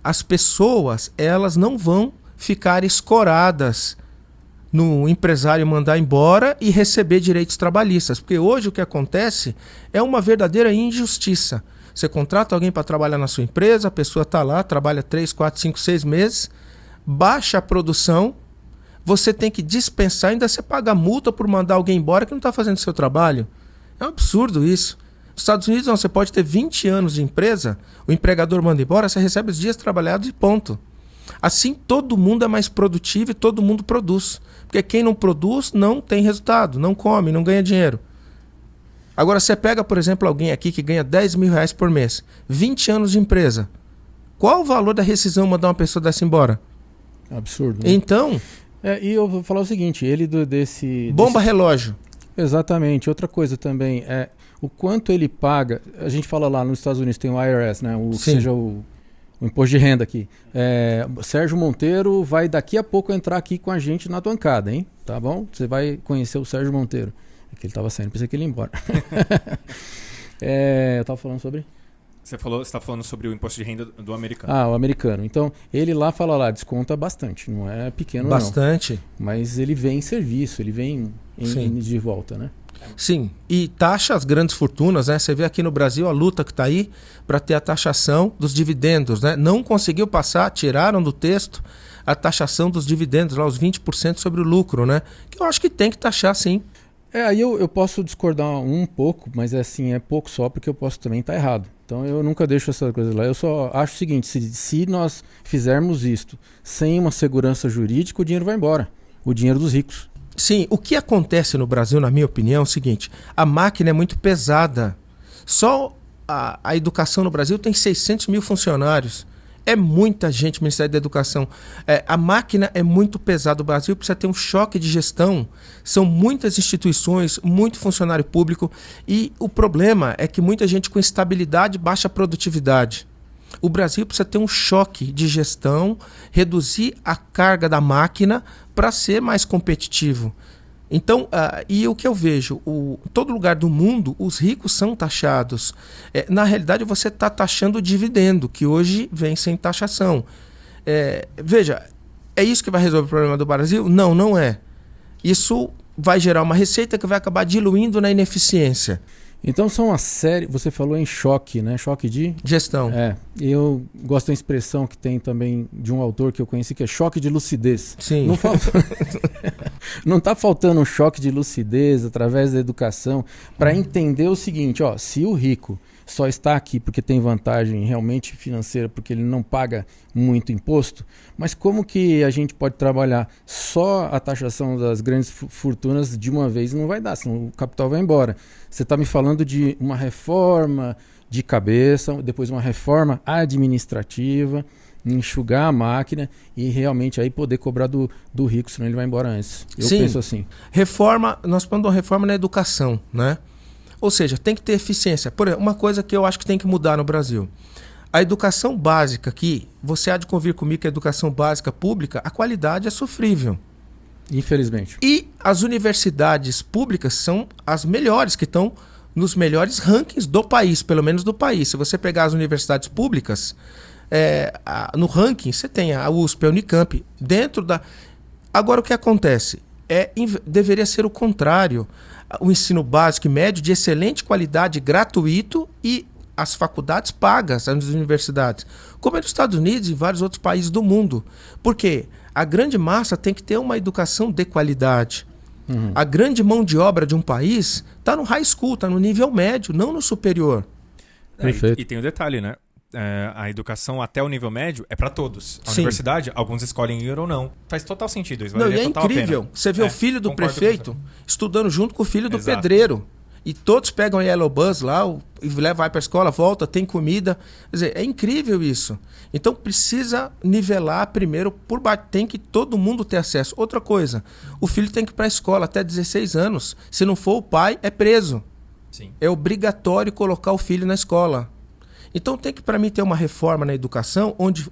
as pessoas, elas não vão ficar escoradas no empresário mandar embora e receber direitos trabalhistas. Porque hoje o que acontece é uma verdadeira injustiça. Você contrata alguém para trabalhar na sua empresa, a pessoa está lá, trabalha 3, 4, 5, 6 meses, baixa a produção, você tem que dispensar, ainda você paga multa por mandar alguém embora que não está fazendo o seu trabalho. É um absurdo isso. Nos Estados Unidos não, você pode ter 20 anos de empresa, o empregador manda embora, você recebe os dias trabalhados e ponto. Assim todo mundo é mais produtivo e todo mundo produz. Porque quem não produz não tem resultado, não come, não ganha dinheiro. Agora você pega, por exemplo, alguém aqui que ganha 10 mil reais por mês, 20 anos de empresa. Qual o valor da rescisão mandar uma pessoa dessa embora? Absurdo. Né? Então... e eu vou falar o seguinte, Bomba relógio. Exatamente. Outra coisa também é o quanto ele paga. A gente fala lá nos Estados Unidos tem o IRS, né? O imposto de renda aqui. Sérgio Monteiro vai daqui a pouco entrar aqui com a gente na bancada, hein? Tá bom? Você vai conhecer o Sérgio Monteiro. É que ele estava saindo, pensei que ele ia embora. Eu estava falando sobre... Você está falando sobre o imposto de renda do americano. O americano. Então, ele lá fala lá, desconta bastante. Não é pequeno, bastante. Não. Mas ele vem em serviço, ele vem de volta, né? Sim, e taxa as grandes fortunas, né? Você vê aqui no Brasil a luta que está aí para ter a taxação dos dividendos, né? Não conseguiu passar, tiraram do texto, a taxação dos dividendos, lá os 20% sobre o lucro, né? Que eu acho que tem que taxar sim. Aí eu posso discordar um pouco, mas assim, é pouco só porque eu posso também estar errado. Então eu nunca deixo essa coisa lá. Eu só acho o seguinte, se nós fizermos isto sem uma segurança jurídica, o dinheiro vai embora. O dinheiro dos ricos. Sim, o que acontece no Brasil, na minha opinião, é o seguinte, a máquina é muito pesada. Só a educação no Brasil tem 600 mil funcionários. É muita gente, Ministério da Educação. A máquina é muito pesada. O Brasil precisa ter um choque de gestão. São muitas instituições, muito funcionário público. E o problema é que muita gente com estabilidade, baixa produtividade. O Brasil precisa ter um choque de gestão, reduzir a carga da máquina para ser mais competitivo. Então, e o que eu vejo, todo lugar do mundo, os ricos são taxados. Na realidade, você está taxando o dividendo, que hoje vem sem taxação. Veja, é isso que vai resolver o problema do Brasil? Não, não é. Isso vai gerar uma receita que vai acabar diluindo na ineficiência. Então são uma série, você falou em choque, né? Choque de gestão. Eu gosto da expressão que tem também de um autor que eu conheci, que é choque de lucidez. Sim. Não está faltando um choque de lucidez através da educação para entender o seguinte, se o rico só está aqui porque tem vantagem realmente financeira, porque ele não paga muito imposto, mas como que a gente pode trabalhar só a taxação das grandes fortunas de uma vez? Não vai dar, senão o capital vai embora. Você está me falando de uma reforma de cabeça, depois uma reforma administrativa, enxugar a máquina e realmente aí poder cobrar do rico, senão ele vai embora antes. Eu penso assim. Reforma, nós falamos de uma reforma na educação, né? Ou seja, tem que ter eficiência. Por exemplo, uma coisa que eu acho que tem que mudar no Brasil. A educação básica aqui, você há de convir comigo que a educação básica pública, a qualidade é sofrível. Infelizmente. E as universidades públicas são as melhores, que estão nos melhores rankings do país, pelo menos do país. Se você pegar as universidades públicas, no ranking você tem a USP, a Unicamp, dentro da... Agora o que acontece? Deveria ser o contrário. O ensino básico e médio de excelente qualidade, gratuito, e as faculdades pagas nas universidades, como é nos Estados Unidos e vários outros países do mundo. Porque a grande massa tem que ter uma educação de qualidade. A grande mão de obra de um país está no high school, está no nível médio, não no superior. E tem o detalhe, né? A educação até o nível médio é para todos. A Sim. universidade, alguns escolhem ir ou não. Faz total sentido isso. Não, e é incrível. Você vê o filho do prefeito estudando junto com o filho do pedreiro. E todos pegam a Yellow Bus lá, e vai para a escola, volta, tem comida. Quer dizer, é incrível isso. Então precisa nivelar primeiro por baixo. Tem que todo mundo ter acesso. Outra coisa, o filho tem que ir para a escola até 16 anos. Se não for o pai, é preso. Sim. É obrigatório colocar o filho na escola. Então tem que, para mim, ter uma reforma na educação onde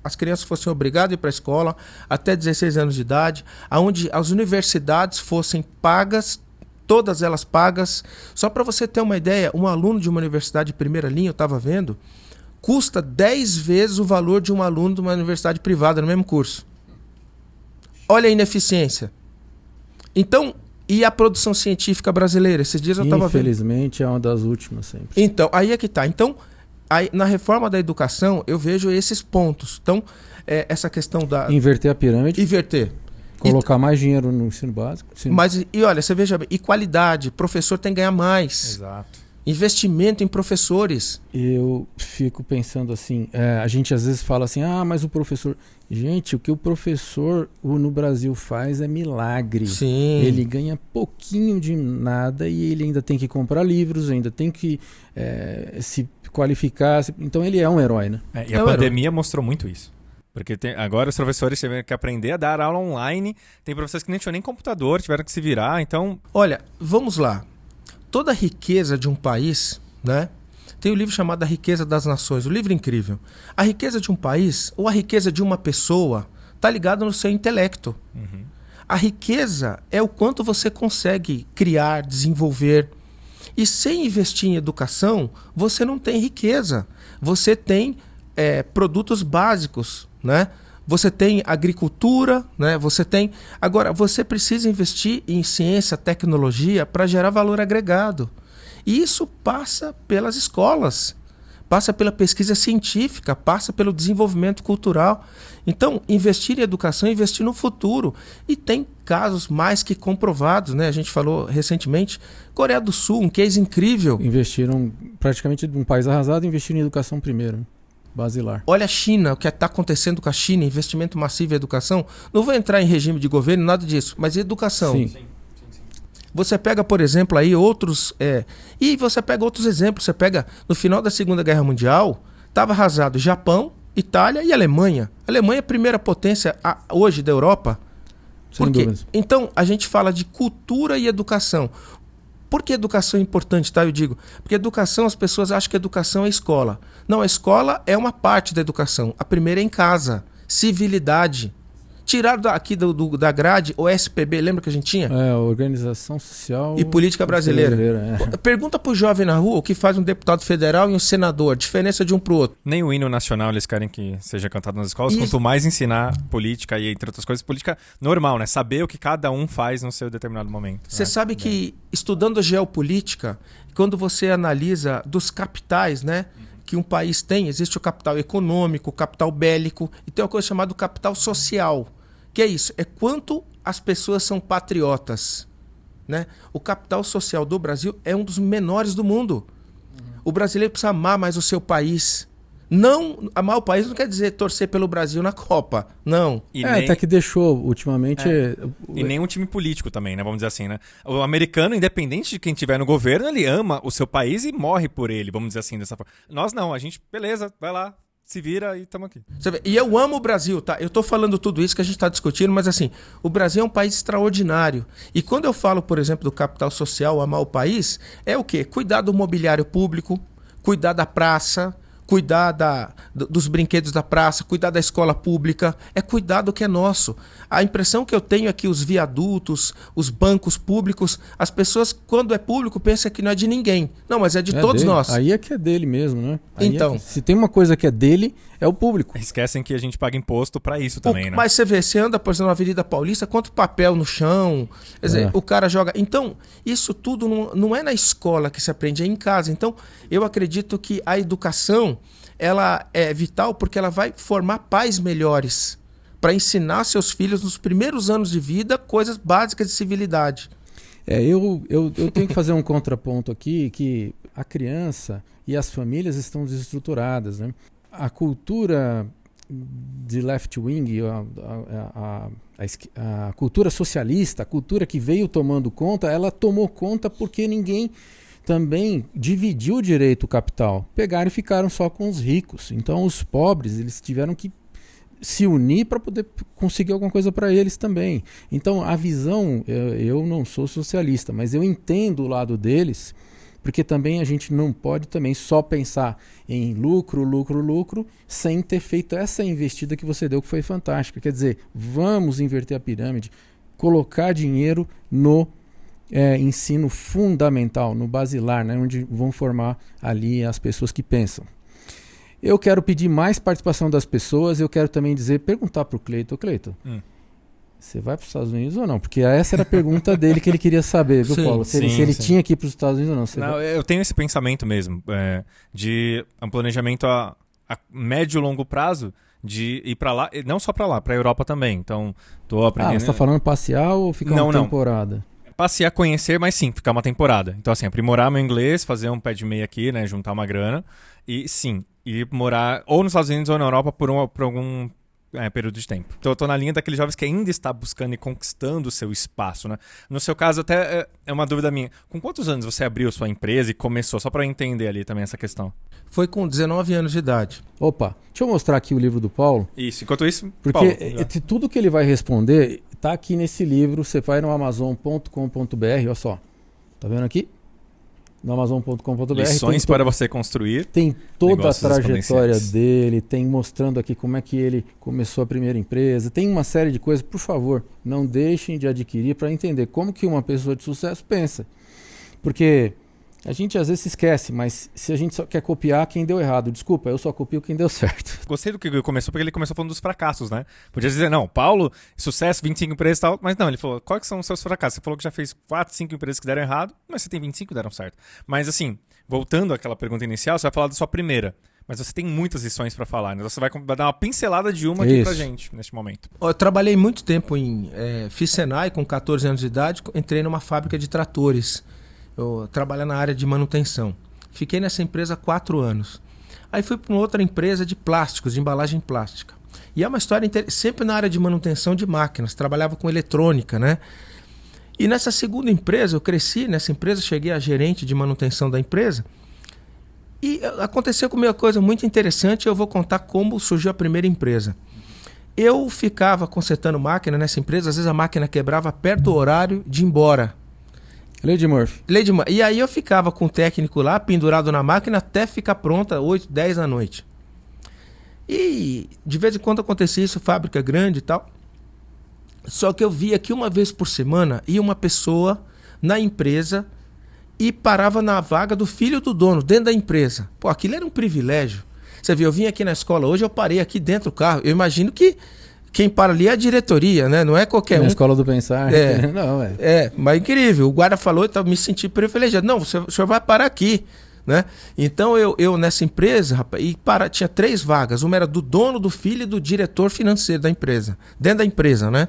as crianças fossem obrigadas a ir para a escola até 16 anos de idade, onde as universidades fossem pagas, todas elas pagas. Só para você ter uma ideia, um aluno de uma universidade de primeira linha, eu estava vendo, custa 10 vezes o valor de um aluno de uma universidade privada no mesmo curso. Olha a ineficiência. Então, e a produção científica brasileira? Esses dias eu estava vendo. Infelizmente é uma das últimas sempre. Então, aí é que está. Então, na reforma da educação, eu vejo esses pontos. Então, essa questão da... Inverter a pirâmide. Inverter. Colocar mais dinheiro no ensino básico. Mas, e olha, você veja, e qualidade, professor tem que ganhar mais. Exato. Investimento em professores. Eu fico pensando assim, a gente às vezes fala assim, mas o professor... Gente, o que o professor no Brasil faz é milagre. Sim. Ele ganha pouquinho de nada e ele ainda tem que comprar livros, ainda tem que se qualificar. Então ele é um herói, né? E a pandemia mostrou muito isso. Porque agora os professores tiveram que aprender a dar aula online. Tem professores que nem tinham nem computador, tiveram que se virar, então... Olha, vamos lá. Toda a riqueza de um país, né? Tem um livro chamado A Riqueza das Nações, um livro incrível. A riqueza de um país ou a riqueza de uma pessoa está ligada no seu intelecto. Uhum. A riqueza é o quanto você consegue criar, desenvolver. E sem investir em educação, você não tem riqueza. Você tem produtos básicos, né? Você tem agricultura, né? Você tem... Agora, você precisa investir em ciência, tecnologia para gerar valor agregado. E isso passa pelas escolas. passa pela pesquisa científica, passa pelo desenvolvimento cultural. Então, investir em educação é investir no futuro. E tem casos mais que comprovados, né? A gente falou recentemente, Coreia do Sul, um case incrível. Investiram praticamente um país arrasado, investiram em educação primeiro, né? Basilar. Olha a China, o que está acontecendo com a China, investimento massivo em educação. Não vou entrar em regime de governo, nada disso, mas educação. Sim. Você pega, por exemplo, aí outros... E você pega outros exemplos. Você pega, no final da Segunda Guerra Mundial, estava arrasado Japão, Itália e Alemanha. A Alemanha é a primeira potência hoje da Europa. Sem dúvidas. Então, a gente fala de cultura e educação. Por que educação é importante, tá? Eu digo, porque educação, as pessoas acham que educação é escola. Não, a escola é uma parte da educação. A primeira é em casa. Civilidade. Tiraram aqui da grade o SPB, lembra que a gente tinha? Organização Social e Política Brasileira. Pergunta pro jovem na rua o que faz um deputado federal e um senador, diferença de um pro outro. Nem o hino nacional eles querem que seja cantado nas escolas, quanto mais ensinar política e, entre outras coisas, política normal, né? Saber o que cada um faz no seu determinado momento. Você sabe que, estudando geopolítica, quando você analisa dos capitais, né? Que um país tem, existe o capital econômico, o capital bélico, e tem uma coisa chamada capital social. Que é isso? É quanto as pessoas são patriotas. Né? O capital social do Brasil é um dos menores do mundo. O brasileiro precisa amar mais o seu país. Não, amar o país não quer dizer torcer pelo Brasil na Copa. Não. Até que deixou ultimamente... E nem um time político também, né? Vamos dizer assim, né? O americano, independente de quem estiver no governo, ele ama o seu país e morre por ele, vamos dizer assim, dessa forma. Nós não, a gente, beleza, vai lá, se vira e estamos aqui. Você vê, e eu amo o Brasil, tá? Eu tô falando tudo isso que a gente está discutindo, mas assim, o Brasil é um país extraordinário. E quando eu falo, por exemplo, do capital social, amar o país, é o quê? Cuidar do mobiliário público, cuidar da praça, cuidar dos brinquedos da praça, cuidar da escola pública, é cuidar do que é nosso. A impressão que eu tenho é que os viadutos, os bancos públicos, as pessoas, quando é público, pensam que não é de ninguém. Não, mas é de todos dele. nós. Aí é que é dele mesmo, né? Então, se tem uma coisa que é dele, é o público. Esquecem que a gente paga imposto para isso também, né? Mas você vê, você anda, por exemplo, na Avenida Paulista, quanto papel no chão, quer dizer, o cara joga... Então, isso tudo não é na escola que se aprende, é em casa. Então, eu acredito que a educação, ela é vital porque ela vai formar pais melhores para ensinar seus filhos nos primeiros anos de vida coisas básicas de civilidade. Eu tenho que fazer um contraponto aqui, que a criança e as famílias estão desestruturadas, né? A cultura de left-wing, a cultura socialista, a cultura que veio tomando conta, ela tomou conta porque ninguém também dividiu direito o capital. Pegaram e ficaram só com os ricos. Então os pobres, eles tiveram que se unir para poder conseguir alguma coisa para eles também. Então a visão, eu não sou socialista, mas eu entendo o lado deles, porque também a gente não pode também só pensar em lucro, lucro, lucro, sem ter feito essa investida que você deu, que foi fantástica. Quer dizer, vamos inverter a pirâmide, colocar dinheiro no ensino fundamental, no basilar, né, onde vão formar ali as pessoas que pensam. Eu quero pedir mais participação das pessoas, eu quero também perguntar para o Cleiton, você vai para os Estados Unidos ou não? Porque essa era a pergunta dele que ele queria saber, viu, Paulo? Se ele tinha que ir para os Estados Unidos ou não. Eu tenho esse pensamento mesmo, de um planejamento a médio e longo prazo, de ir para lá, não só para lá, para a Europa também. Então, estou aprendendo... você está falando passear ou ficar uma temporada? Passear, conhecer, mas sim, ficar uma temporada. Então, assim, aprimorar meu inglês, fazer um pé de meia aqui, né, juntar uma grana, e sim, ir morar ou nos Estados Unidos ou na Europa por algum período de tempo. Então eu tô na linha daqueles jovens que ainda está buscando e conquistando o seu espaço, né? No seu caso, até é uma dúvida minha. Com quantos anos você abriu sua empresa e começou? Só para eu entender ali também essa questão. Foi com 19 anos de idade. Opa, deixa eu mostrar aqui o livro do Paulo. Isso, enquanto isso, porque Paulo, tudo que ele vai responder tá aqui nesse livro. Você vai no amazon.com.br, olha só. Tá vendo aqui? No amazon.com.br. Lições para você construir. Tem toda a trajetória dele, tem mostrando aqui como é que ele começou a primeira empresa. Tem uma série de coisas. Por favor, não deixem de adquirir para entender como que uma pessoa de sucesso pensa. Porque A gente às vezes se esquece, mas se a gente só quer copiar quem deu errado, desculpa, eu só copio quem deu certo. Gostei do que ele começou, porque ele começou falando dos fracassos, né? Podia dizer, não, Paulo, sucesso, 25 empresas e tal, mas não, ele falou, quais que são os seus fracassos? Você falou que já fez 4, 5 empresas que deram errado, mas você tem 25 que deram certo. Mas assim, voltando àquela pergunta inicial, você vai falar da sua primeira, mas você tem muitas lições para falar, né? Você vai dar uma pincelada de uma aqui pra gente, neste momento. Eu trabalhei muito tempo fiz Senai com 14 anos de idade, entrei numa fábrica de tratores. Eu trabalhava na área de manutenção. Fiquei nessa empresa 4 anos. Aí fui para uma outra empresa de plásticos, de embalagem plástica. E é uma história sempre na área de manutenção de máquinas. Trabalhava com eletrônica, né? E nessa segunda empresa, eu cresci nessa empresa, cheguei a gerente de manutenção da empresa. E aconteceu comigo uma coisa muito interessante, eu vou contar como surgiu a primeira empresa. Eu ficava consertando máquina nessa empresa, às vezes a máquina quebrava perto do horário de ir embora. Lady Murphy. E aí eu ficava com o técnico lá, pendurado na máquina, até ficar pronta 8, 10 da noite. E de vez em quando acontecia isso, fábrica grande e tal. Só que eu via que uma vez por semana ia uma pessoa na empresa e parava na vaga do filho do dono, dentro da empresa. Pô, aquilo era um privilégio. Você viu, eu vim aqui na escola hoje, eu parei aqui dentro do carro. Eu imagino que quem para ali é a diretoria, né? Não é qualquer um. Na escola do pensar. Não, mas incrível. O guarda falou, eu me senti privilegiado. Não, o senhor vai parar aqui, né? Então eu nessa empresa, rapaz, tinha 3 vagas. Uma era do dono, do filho e do diretor financeiro da empresa. Dentro da empresa, né?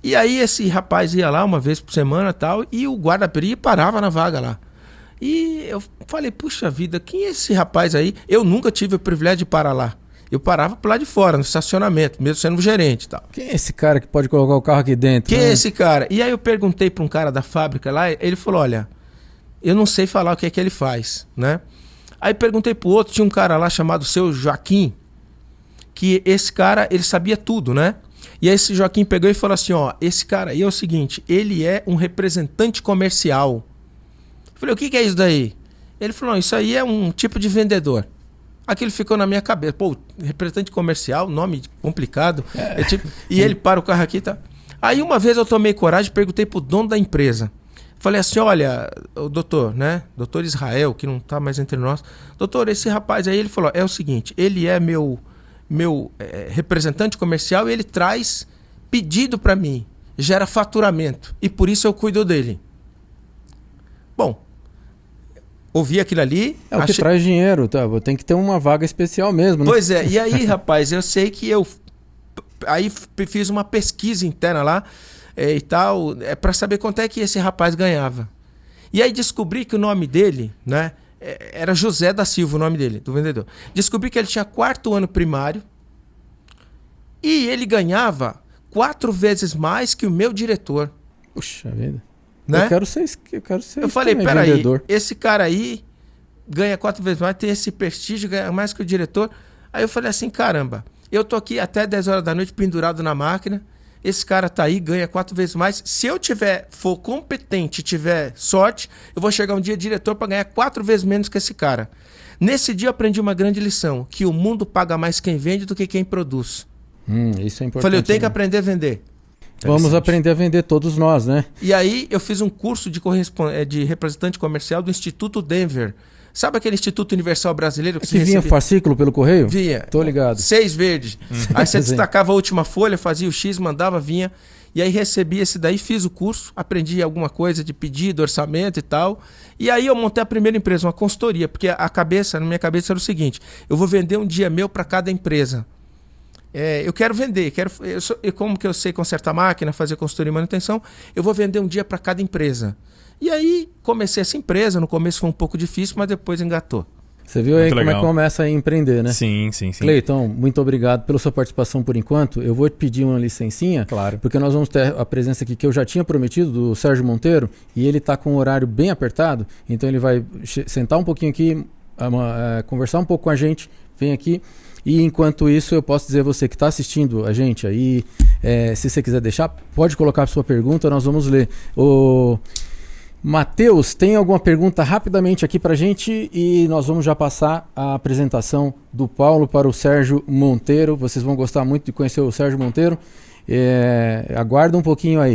E aí esse rapaz ia lá uma vez por semana e tal, e o guarda abria e parava na vaga lá. E eu falei, puxa vida, quem é esse rapaz aí? Eu nunca tive o privilégio de parar lá. Eu parava por lá de fora, no estacionamento, mesmo sendo gerente e tal. Quem é esse cara que pode colocar o carro aqui dentro? Quem é esse cara? E aí eu perguntei para um cara da fábrica lá, ele falou, olha, eu não sei falar o que é que ele faz, né? Aí perguntei pro outro, tinha um cara lá chamado seu Joaquim, que esse cara, ele sabia tudo, né? E aí esse Joaquim pegou e falou assim, ó, esse cara aí é o seguinte, ele é um representante comercial. Eu falei, o que é isso daí? Ele falou, não, isso aí é um tipo de vendedor. Aquilo ficou na minha cabeça. Pô, representante comercial, nome complicado. E ele para o carro aqui, tá? Aí uma vez eu tomei coragem, perguntei pro dono da empresa. Falei assim, olha, o doutor, né? Doutor Israel, que não tá mais entre nós. Doutor, esse rapaz aí, ele falou, é o seguinte, ele é meu representante comercial e ele traz pedido para mim, gera faturamento. E por isso eu cuido dele. Bom, ouvi aquilo ali... É o que traz dinheiro, tá? Tem que ter uma vaga especial mesmo, né? Pois é, e aí, rapaz, eu sei que eu... Aí fiz uma pesquisa interna lá e tal, para saber quanto é que esse rapaz ganhava. E aí descobri que o nome dele, né? Era José da Silva o nome dele, do vendedor. Descobri que ele tinha 4º ano primário e ele ganhava 4 vezes mais que o meu diretor. Puxa vida. Né? Eu quero ser Eu falei, peraí, vendedor. esse cara aí ganha 4 vezes mais, tem esse prestígio, ganha mais que o diretor. Aí eu falei assim, caramba, eu tô aqui até 10 horas da noite pendurado na máquina, esse cara tá aí, ganha 4 vezes mais. Se eu for competente, tiver sorte, eu vou chegar um dia diretor para ganhar 4 vezes menos que esse cara. Nesse dia eu aprendi uma grande lição, que o mundo paga mais quem vende do que quem produz. Isso é importante. Falei, eu tenho que aprender a vender. Vamos aprender a vender todos nós, né? E aí eu fiz um curso de representante comercial do Instituto Denver. Sabe aquele Instituto Universal Brasileiro? Que vinha fascículo pelo correio? Vinha. Tô ligado. 6 verdes. Aí você destacava a última folha, fazia o X, mandava, vinha. E aí recebi esse daí, fiz o curso, aprendi alguma coisa de pedido, orçamento e tal. E aí eu montei a primeira empresa, uma consultoria, porque na minha cabeça era o seguinte, eu vou vender um dia meu para cada empresa. Eu quero vender, como que eu sei consertar máquina, fazer consultoria e manutenção, eu vou vender um dia para cada empresa. E aí comecei essa empresa, no começo foi um pouco difícil, mas depois engatou. Você viu aí como é que começa a empreender, né? Sim. Cleiton, muito obrigado pela sua participação por enquanto. Eu vou te pedir uma licencinha, claro, porque nós vamos ter a presença aqui que eu já tinha prometido, do Sérgio Monteiro, e ele está com um horário bem apertado, então ele vai sentar um pouquinho aqui, conversar um pouco com a gente, vem aqui. E enquanto isso, eu posso dizer a você que está assistindo a gente aí, se você quiser deixar, pode colocar a sua pergunta, nós vamos ler. O Matheus, tem alguma pergunta rapidamente aqui para a gente e nós vamos já passar a apresentação do Paulo para o Sérgio Monteiro. Vocês vão gostar muito de conhecer o Sérgio Monteiro. Aguarda um pouquinho aí.